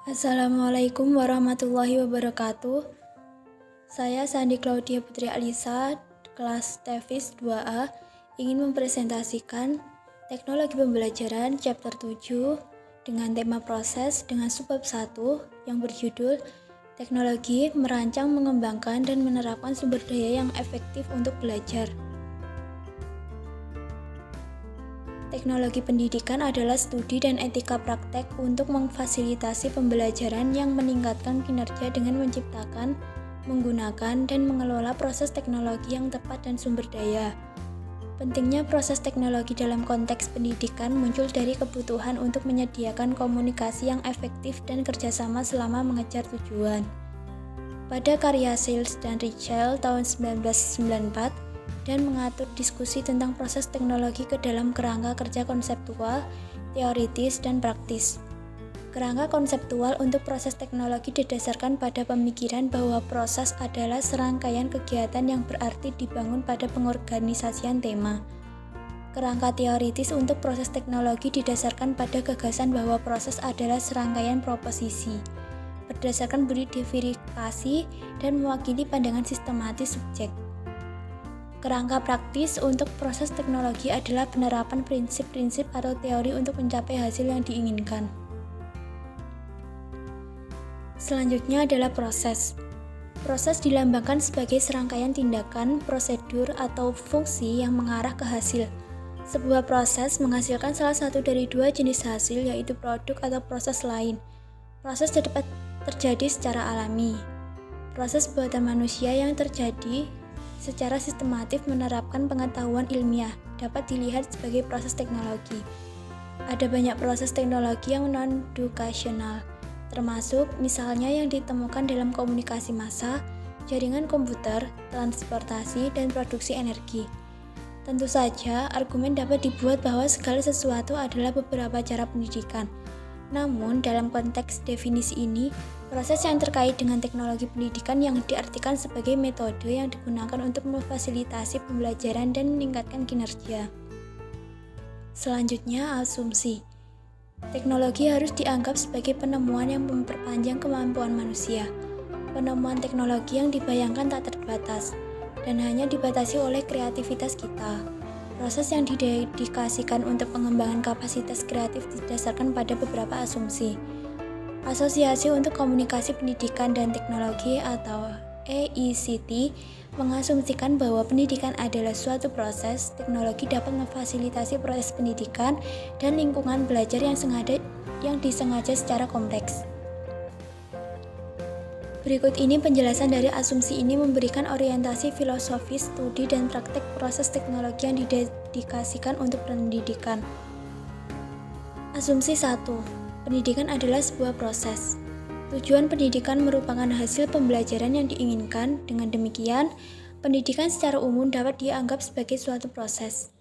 Assalamualaikum warahmatullahi wabarakatuh. Saya Sandi Claudia Putri Alisa, kelas TEFIS 2A, ingin mempresentasikan teknologi pembelajaran chapter 7 dengan tema proses dengan subbab 1 yang berjudul Teknologi merancang, mengembangkan, dan menerapkan sumber daya yang efektif untuk belajar. Teknologi pendidikan adalah studi dan etika praktek untuk memfasilitasi pembelajaran yang meningkatkan kinerja dengan menciptakan, menggunakan, dan mengelola proses teknologi yang tepat dan sumber daya. Pentingnya proses teknologi dalam konteks pendidikan muncul dari kebutuhan untuk menyediakan komunikasi yang efektif dan kerjasama selama mengejar tujuan. Pada karya Searle dan Ritchell tahun 1994, dan mengatur diskusi tentang proses teknologi ke dalam kerangka kerja konseptual, teoritis, dan praktis. Kerangka konseptual untuk proses teknologi didasarkan pada pemikiran bahwa proses adalah serangkaian kegiatan yang berarti dibangun pada pengorganisasian tema. Kerangka teoritis untuk proses teknologi didasarkan pada gagasan bahwa proses adalah serangkaian proposisi, berdasarkan budi verifikasi dan mewakili pandangan sistematis subjek. Kerangka praktis untuk proses teknologi adalah penerapan prinsip-prinsip atau teori untuk mencapai hasil yang diinginkan. Selanjutnya adalah proses. Proses dilambangkan sebagai serangkaian tindakan, prosedur, atau fungsi yang mengarah ke hasil. Sebuah proses menghasilkan salah satu dari dua jenis hasil, yaitu produk atau proses lain. Proses dapat terjadi secara alami. Proses buatan manusia yang terjadi secara sistematif menerapkan pengetahuan ilmiah dapat dilihat sebagai proses teknologi. Ada banyak proses teknologi yang non-educational, termasuk misalnya yang ditemukan dalam komunikasi massa, jaringan komputer, transportasi, dan produksi energi. Tentu saja, argumen dapat dibuat bahwa segala sesuatu adalah beberapa cara pendidikan. Namun, dalam konteks definisi ini, proses yang terkait dengan teknologi pendidikan yang diartikan sebagai metode yang digunakan untuk memfasilitasi pembelajaran dan meningkatkan kinerja. Selanjutnya, asumsi. Teknologi harus dianggap sebagai penemuan yang memperpanjang kemampuan manusia. Penemuan teknologi yang dibayangkan tak terbatas, dan hanya dibatasi oleh kreativitas kita. Proses yang didedikasikan untuk pengembangan kapasitas kreatif didasarkan pada beberapa asumsi. Asosiasi untuk Komunikasi Pendidikan dan Teknologi atau AICT mengasumsikan bahwa pendidikan adalah suatu proses. Teknologi dapat memfasilitasi proses pendidikan dan lingkungan belajar yang disengaja secara kompleks. Berikut ini penjelasan dari asumsi ini memberikan orientasi filosofis, studi, dan praktek proses teknologi yang didedikasikan untuk pendidikan. Asumsi 1. Pendidikan adalah sebuah proses. Tujuan pendidikan merupakan hasil pembelajaran yang diinginkan. Dengan demikian, pendidikan secara umum dapat dianggap sebagai suatu proses.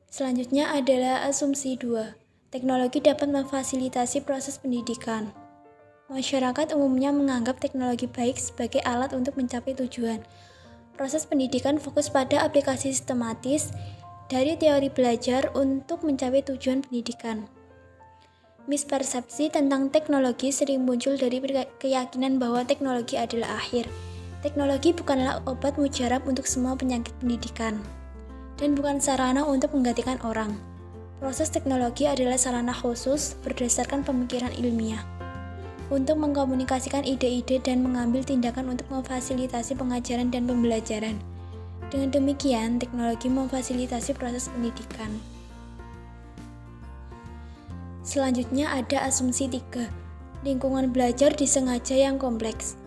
Selanjutnya adalah asumsi 2. Teknologi dapat memfasilitasi proses pendidikan. Masyarakat umumnya menganggap teknologi baik sebagai alat untuk mencapai tujuan. Proses pendidikan fokus pada aplikasi sistematis dari teori belajar untuk mencapai tujuan pendidikan. Mispersepsi tentang teknologi sering muncul dari keyakinan bahwa teknologi adalah akhir. Teknologi bukanlah obat mujarab untuk semua penyakit pendidikan, dan bukan sarana untuk menggantikan orang. Proses teknologi adalah sarana khusus berdasarkan pemikiran ilmiah untuk mengkomunikasikan ide-ide dan mengambil tindakan untuk memfasilitasi pengajaran dan pembelajaran. Dengan demikian, teknologi memfasilitasi proses pendidikan. Selanjutnya ada asumsi 3. Lingkungan belajar disengaja yang kompleks.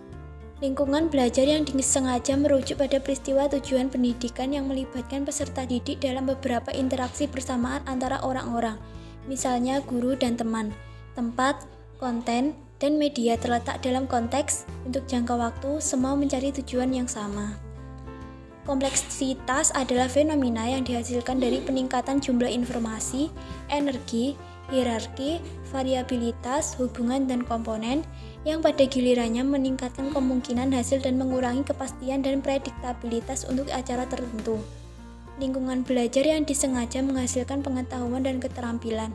Lingkungan belajar yang disengaja merujuk pada peristiwa tujuan pendidikan yang melibatkan peserta didik dalam beberapa interaksi bersamaan antara orang-orang, misalnya guru dan teman. Tempat, konten, dan media terletak dalam konteks untuk jangka waktu, semua mencari tujuan yang sama. Kompleksitas adalah fenomena yang dihasilkan dari peningkatan jumlah informasi, energi, hierarki, variabilitas, hubungan, dan komponen yang pada gilirannya meningkatkan kemungkinan hasil dan mengurangi kepastian dan prediktabilitas untuk acara tertentu. Lingkungan belajar yang disengaja menghasilkan pengetahuan dan keterampilan.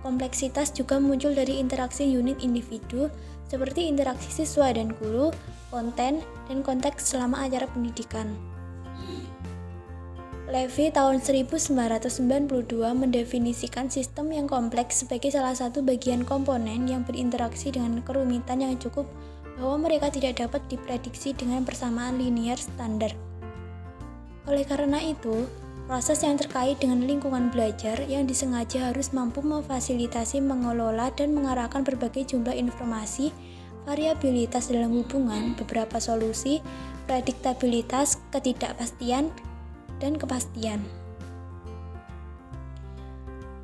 Kompleksitas juga muncul dari interaksi unit individu seperti interaksi siswa dan guru, konten, dan konteks selama acara pendidikan. Levy tahun 1992 mendefinisikan sistem yang kompleks sebagai salah satu bagian komponen yang berinteraksi dengan kerumitan yang cukup bahwa mereka tidak dapat diprediksi dengan persamaan linear standar. Oleh karena itu, proses yang terkait dengan lingkungan belajar yang disengaja harus mampu memfasilitasi, mengelola, dan mengarahkan berbagai jumlah informasi, variabilitas dalam hubungan, beberapa solusi, prediktabilitas, ketidakpastian, dan kepastian.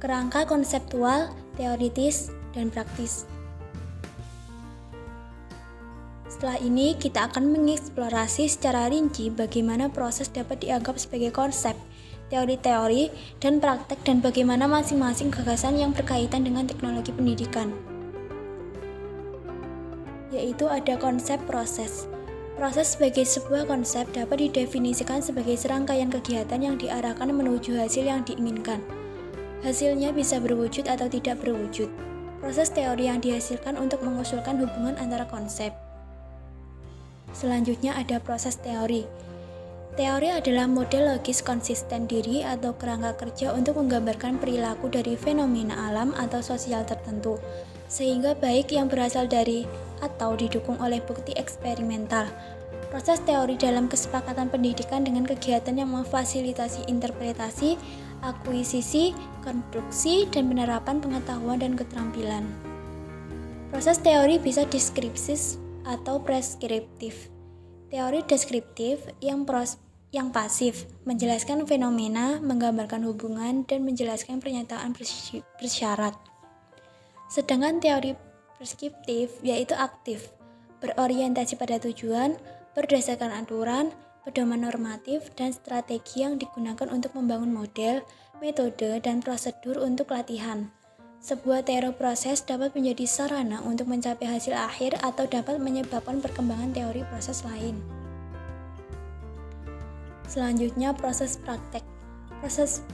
Kerangka konseptual, teoritis, dan praktis. Setelah ini, kita akan mengeksplorasi secara rinci bagaimana proses dapat dianggap sebagai konsep, teori-teori, dan praktek, dan bagaimana masing-masing gagasan yang berkaitan dengan teknologi pendidikan. Yaitu ada konsep proses. Proses sebagai sebuah konsep dapat didefinisikan sebagai serangkaian kegiatan yang diarahkan menuju hasil yang diinginkan. Hasilnya bisa berwujud atau tidak berwujud. Proses teori yang dihasilkan untuk mengusulkan hubungan antara konsep. Selanjutnya ada proses teori. Teori adalah model logis konsisten diri atau kerangka kerja untuk menggambarkan perilaku dari fenomena alam atau sosial tertentu, sehingga baik yang berasal dari atau didukung oleh bukti eksperimental. Proses teori dalam kesepakatan pendidikan dengan kegiatan yang memfasilitasi interpretasi, akuisisi, konstruksi, dan penerapan pengetahuan dan keterampilan. Proses teori bisa deskriptif atau preskriptif. Teori deskriptif yang pasif, menjelaskan fenomena, menggambarkan hubungan, dan menjelaskan pernyataan bersyarat. Sedangkan teori preskriptif yaitu aktif, berorientasi pada tujuan, berdasarkan aturan, pedoman normatif, dan strategi yang digunakan untuk membangun model, metode, dan prosedur untuk latihan. Sebuah teori proses dapat menjadi sarana untuk mencapai hasil akhir atau dapat menyebabkan perkembangan teori proses lain. Selanjutnya, proses praktek. Proses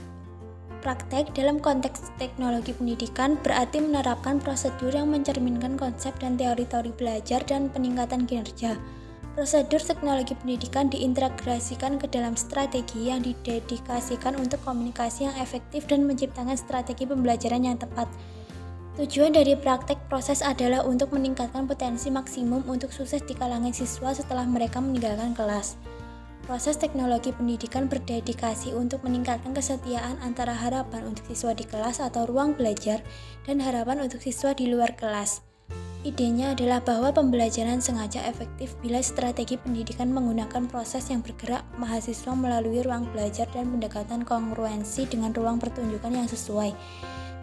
praktek dalam konteks teknologi pendidikan berarti menerapkan prosedur yang mencerminkan konsep dan teori-teori belajar dan peningkatan kinerja. Prosedur teknologi pendidikan diintegrasikan ke dalam strategi yang didedikasikan untuk komunikasi yang efektif dan menciptakan strategi pembelajaran yang tepat. Tujuan dari praktek proses adalah untuk meningkatkan potensi maksimum untuk sukses di kalangan siswa setelah mereka meninggalkan kelas. Proses teknologi pendidikan berdedikasi untuk meningkatkan kesetiaan antara harapan untuk siswa di kelas atau ruang belajar dan harapan untuk siswa di luar kelas. Idenya adalah bahwa pembelajaran sengaja efektif bila strategi pendidikan menggunakan proses yang bergerak mahasiswa melalui ruang belajar dan pendekatan kongruensi dengan ruang pertunjukan yang sesuai.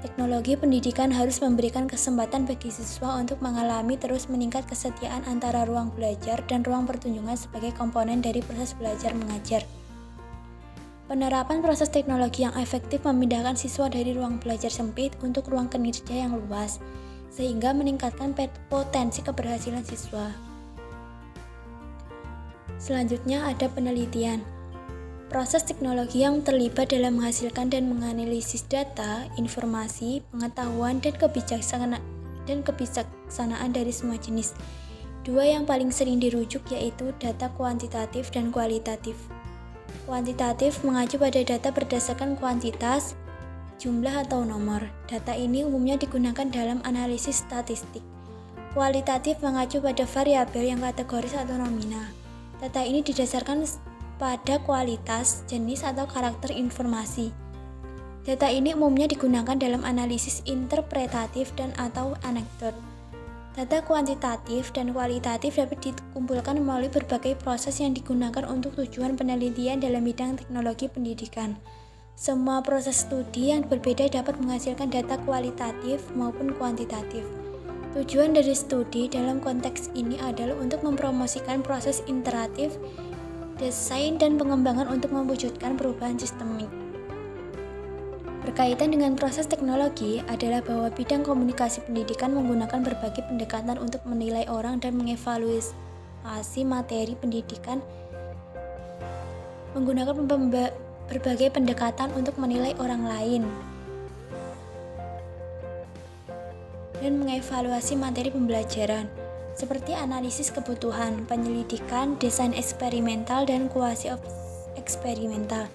Teknologi pendidikan harus memberikan kesempatan bagi siswa untuk mengalami terus meningkat kesetiaan antara ruang belajar dan ruang pertunjukan sebagai komponen dari proses belajar mengajar. Penerapan proses teknologi yang efektif memindahkan siswa dari ruang belajar sempit untuk ruang kinerja yang luas, sehingga meningkatkan potensi keberhasilan siswa. Selanjutnya ada penelitian. Proses teknologi yang terlibat dalam menghasilkan dan menganalisis data, informasi, pengetahuan, dan kebijaksanaan dari semua jenis. Dua yang paling sering dirujuk yaitu data kuantitatif dan kualitatif. Kuantitatif mengacu pada data berdasarkan kuantitas, jumlah atau nomor. Data ini umumnya digunakan dalam analisis statistik. Kualitatif mengacu pada variabel yang kategoris atau nominal. Data ini didasarkan pada kualitas, jenis, atau karakter informasi. Data ini umumnya digunakan dalam analisis interpretatif dan atau anekdot. Data kuantitatif dan kualitatif dapat dikumpulkan melalui berbagai proses yang digunakan untuk tujuan penelitian dalam bidang teknologi pendidikan. Semua proses studi yang berbeda dapat menghasilkan data kualitatif maupun kuantitatif. Tujuan dari studi dalam konteks ini adalah untuk mempromosikan proses iteratif, desain, dan pengembangan untuk mewujudkan perubahan sistemik. Berkaitan dengan proses teknologi adalah bahwa bidang komunikasi pendidikan menggunakan berbagai pendekatan untuk menilai orang dan mengevaluasi materi pendidikan. Menggunakan berbagai pendekatan untuk menilai orang lain. dan mengevaluasi materi pembelajaran, seperti analisis kebutuhan, penyelidikan, desain eksperimental, dan kuasi eksperimental.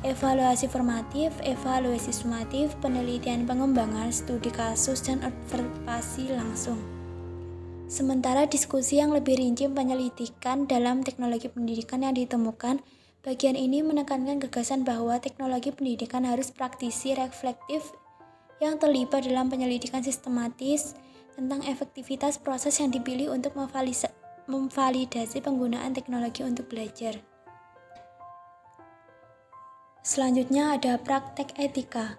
Evaluasi formatif, evaluasi sumatif, penelitian pengembangan, studi kasus, dan observasi langsung. Sementara diskusi yang lebih rinci penyelidikan dalam teknologi pendidikan yang ditemukan, bagian ini menekankan gagasan bahwa teknologi pendidikan harus praktisi reflektif yang terlibat dalam penyelidikan sistematis tentang efektivitas proses yang dipilih untuk memvalidasi penggunaan teknologi untuk belajar. Selanjutnya ada praktek etika.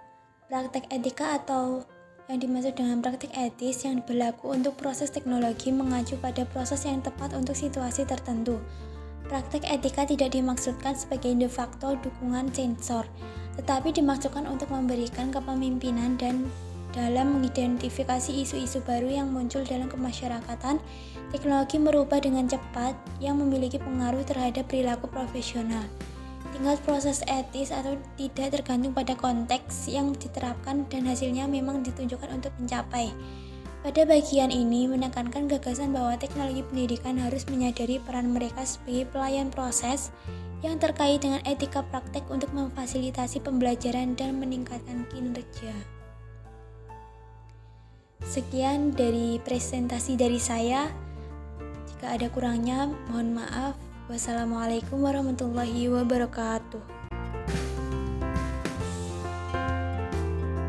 Praktek etika atau yang dimaksud dengan praktek etis yang berlaku untuk proses teknologi mengacu pada proses yang tepat untuk situasi tertentu. Praktek etika tidak dimaksudkan sebagai de facto dukungan sensor, tetapi dimaksudkan untuk memberikan kepemimpinan dan dalam mengidentifikasi isu-isu baru yang muncul dalam kemasyarakatan. Teknologi merubah dengan cepat yang memiliki pengaruh terhadap perilaku profesional. Tingkat proses etis atau tidak tergantung pada konteks yang diterapkan dan hasilnya memang ditunjukkan untuk mencapai. Pada bagian ini menekankan gagasan bahwa teknologi pendidikan harus menyadari peran mereka sebagai pelayan proses yang terkait dengan etika praktek untuk memfasilitasi pembelajaran dan meningkatkan kinerja. Sekian dari presentasi dari saya. Jika ada kurangnya, mohon maaf. Wassalamualaikum warahmatullahi wabarakatuh.